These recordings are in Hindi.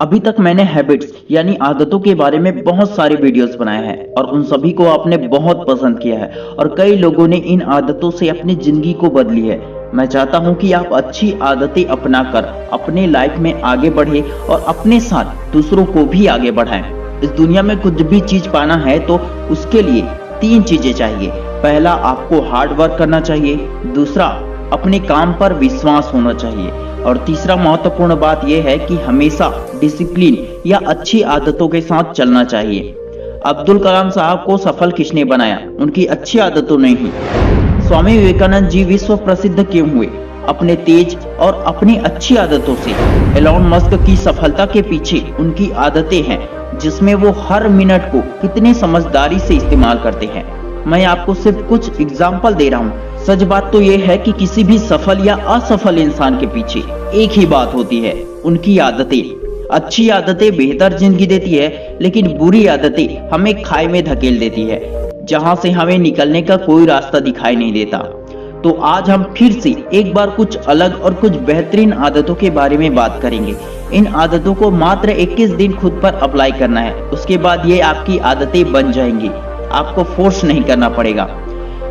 अभी तक मैंने हैबिट्स यानी आदतों के बारे में बहुत सारे वीडियोस बनाए हैं और उन सभी को आपने बहुत पसंद किया है और कई लोगों ने इन आदतों से अपनी जिंदगी को बदली है। मैं चाहता हूं कि आप अच्छी आदतें अपनाकर अपने लाइफ में आगे बढ़े और अपने साथ दूसरों को भी आगे बढ़ाएं। इस दुनिया में कुछ भी चीज पाना है तो उसके लिए 3 चीजें चाहिए। पहला, आपको हार्ड वर्क करना चाहिए। दूसरा, अपने काम पर विश्वास होना चाहिए। और तीसरा महत्वपूर्ण बात यह है कि हमेशा डिसिप्लिन या अच्छी आदतों के साथ चलना चाहिए। अब्दुल कलाम साहब को सफल किसने बनाया? उनकी अच्छी आदतों ने ही। स्वामी विवेकानंद जी विश्व प्रसिद्ध क्यों हुए? अपने तेज और अपनी अच्छी आदतों से। एलोन मस्क की सफलता के पीछे उनकी आदतें हैं, जिसमें वो हर मिनट को कितने समझदारी से इस्तेमाल करते हैं। मैं आपको सिर्फ कुछ एग्जाम्पल दे रहा हूँ। सच बात तो यह है कि किसी भी सफल या असफल इंसान के पीछे एक ही बात होती है, उनकी आदतें। अच्छी आदतें बेहतर जिंदगी देती है, लेकिन बुरी आदतें हमें खाई में धकेल देती है, जहां से हमें निकलने का कोई रास्ता दिखाई नहीं देता। तो आज हम फिर से एक बार कुछ अलग और कुछ बेहतरीन आदतों के बारे में बात करेंगे। इन आदतों को मात्र 21 दिन खुद पर अप्लाई करना है, उसके बाद ये आपकी आदतें बन जाएंगी। आपको फोर्स नहीं करना पड़ेगा।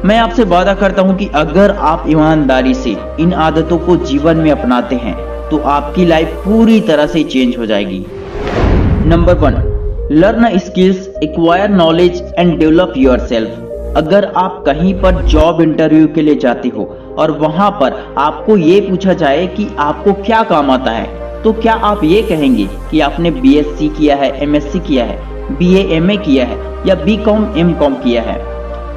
मैं आपसे वादा करता हूं कि अगर आप ईमानदारी से इन आदतों को जीवन में अपनाते हैं तो आपकी लाइफ पूरी तरह से चेंज हो जाएगी। Number 1, learn skills, acquire knowledge and develop yourself. अगर आप कहीं पर जॉब इंटरव्यू के लिए जाते हो और वहां पर आपको ये पूछा जाए कि आपको क्या काम आता है, तो क्या आप ये कहेंगे कि आपने BSc किया है, MSc किया है, BA MA किया है या BCom MCom किया है?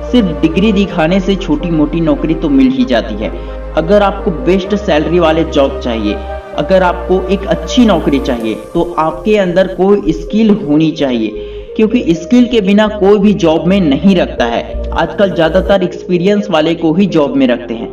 सिर्फ डिग्री दिखाने से छोटी मोटी नौकरी तो मिल ही जाती है। अगर आपको बेस्ट सैलरी वाले जॉब चाहिए, अगर आपको एक अच्छी नौकरी चाहिए, तो आपके अंदर कोई स्किल होनी चाहिए, क्योंकि स्किल के बिना कोई भी जॉब में नहीं रखता है। आजकल ज्यादातर एक्सपीरियंस वाले को ही जॉब में रखते हैं।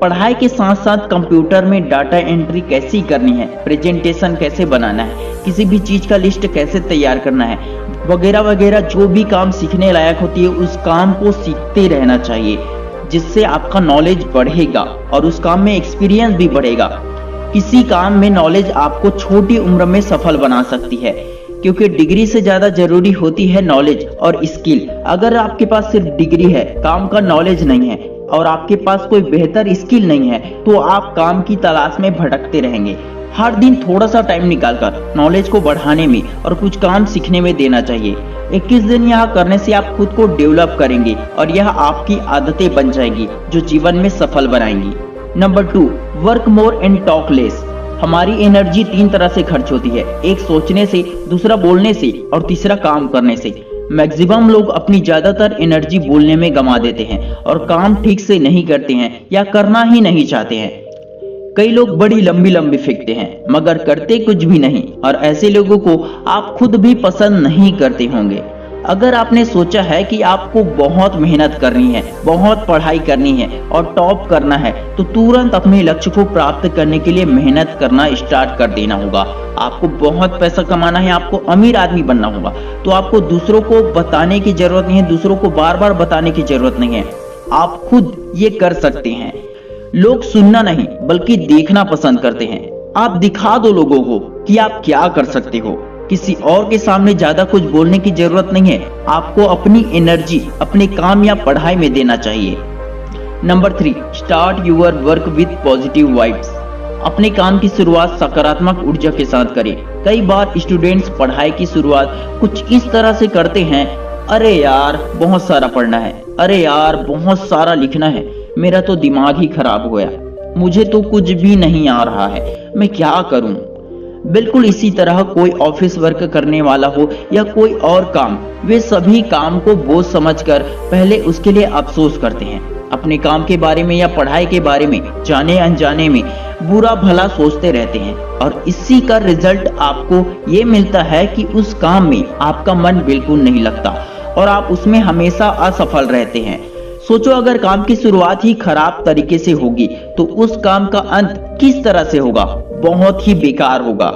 पढ़ाई के साथ साथ कंप्यूटर में डाटा एंट्री कैसी करनी है, प्रेजेंटेशन कैसे बनाना है, किसी भी चीज का लिस्ट कैसे तैयार करना है, वगैरह वगैरह, जो भी काम सीखने लायक होती है उस काम को सीखते रहना चाहिए, जिससे आपका नॉलेज बढ़ेगा और उस काम में एक्सपीरियंस भी बढ़ेगा। किसी काम में नॉलेज आपको छोटी उम्र में सफल बना सकती है, क्योंकि डिग्री से ज्यादा जरूरी होती है नॉलेज और स्किल। अगर आपके पास सिर्फ डिग्री है, काम का नॉलेज नहीं है और आपके पास कोई बेहतर स्किल नहीं है, तो आप काम की तलाश में भटकते रहेंगे। हर दिन थोड़ा सा टाइम निकालकर नॉलेज को बढ़ाने में और कुछ काम सीखने में देना चाहिए। 21 दिन यह करने से आप खुद को डेवलप करेंगे और यह आपकी आदतें बन जाएगी जो जीवन में सफल बनाएंगी। Number 2, work more and talk less. हमारी एनर्जी 3 तरह से खर्च होती है, एक सोचने से, दूसरा बोलने से और तीसरा काम करने से। मैक्सिमम लोग अपनी ज्यादातर एनर्जी बोलने में गंवा देते हैं और काम ठीक से नहीं करते हैं या करना ही नहीं चाहते हैं। कई लोग बड़ी लंबी लंबी फेंकते हैं मगर करते कुछ भी नहीं, और ऐसे लोगों को आप खुद भी पसंद नहीं करते होंगे। अगर आपने सोचा है कि आपको बहुत मेहनत करनी है, बहुत पढ़ाई करनी है और टॉप करना है, तो तुरंत अपने लक्ष्य को प्राप्त करने के लिए मेहनत करना स्टार्ट कर देना होगा। आपको बहुत पैसा कमाना है, आपको अमीर आदमी बनना होगा, तो आपको दूसरों को बताने की जरूरत नहीं है, दूसरों को बार बार बताने की जरूरत नहीं है। आप खुद ये कर सकते हैं। लोग सुनना नहीं बल्कि देखना पसंद करते हैं। आप दिखा दो लोगों को कि आप क्या कर सकते हो। किसी और के सामने ज्यादा कुछ बोलने की जरूरत नहीं है। आपको अपनी एनर्जी अपने काम या पढ़ाई में देना चाहिए। Number 3, start your work with positive vibes. अपने काम की शुरुआत सकारात्मक ऊर्जा के साथ करें। कई बार स्टूडेंट्स पढ़ाई की शुरुआत कुछ इस तरह से करते हैं, अरे यार बहुत सारा पढ़ना है, अरे यार बहुत सारा लिखना है, मेरा तो दिमाग ही खराब हो गया, मुझे तो कुछ भी नहीं आ रहा है, मैं क्या करूं। बिल्कुल इसी तरह कोई ऑफिस वर्क करने वाला हो या कोई और काम, वे सभी काम को बोझ समझकर पहले उसके लिए अफसोस करते हैं। अपने काम के बारे में या पढ़ाई के बारे में जाने अनजाने में बुरा भला सोचते रहते हैं और इसी का रिजल्ट आपको ये मिलता है कि उस काम में आपका मन बिल्कुल नहीं लगता और आप उसमें हमेशा असफल रहते हैं। सोचो, अगर काम की शुरुआत ही खराब तरीके से होगी तो उस काम का अंत किस तरह से होगा? बहुत ही बेकार होगा।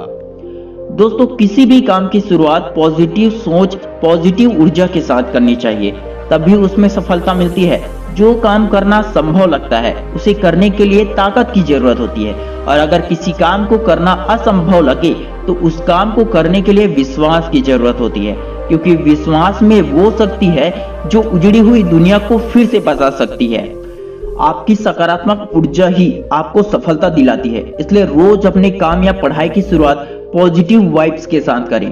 दोस्तों, किसी भी काम की शुरुआत पॉजिटिव सोच, पॉजिटिव ऊर्जा के साथ करनी चाहिए, तभी उसमें सफलता मिलती है। जो काम करना संभव लगता है उसे करने के लिए ताकत की जरूरत होती है, और अगर किसी काम को करना असंभव लगे तो उस काम को करने के लिए विश्वास की जरूरत होती है, क्योंकि विश्वास में वो शक्ति है जो उजड़ी हुई दुनिया को फिर से बचा सकती है। आपकी सकारात्मक ऊर्जा ही आपको सफलता दिलाती है, इसलिए रोज अपने काम या पढ़ाई की शुरुआत पॉजिटिव वाइब्स के साथ करें।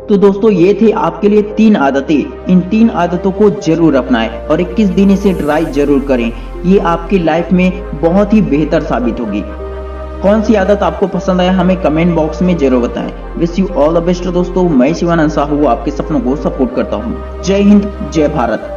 तो दोस्तों, ये थे आपके लिए 3 आदतें। इन 3 आदतों को जरूर अपनाएं और 21 दिन इसे ट्राई जरूर करें। ये आपकी लाइफ में बहुत ही बेहतर साबित होगी। कौन सी आदत आपको पसंद आया हमें कमेंट बॉक्स में जरूर बताएं। Wish you all the best दोस्तों। मैं शिवानंद साहू आपके सपनों को सपोर्ट करता हूँ। जय हिंद, जय भारत।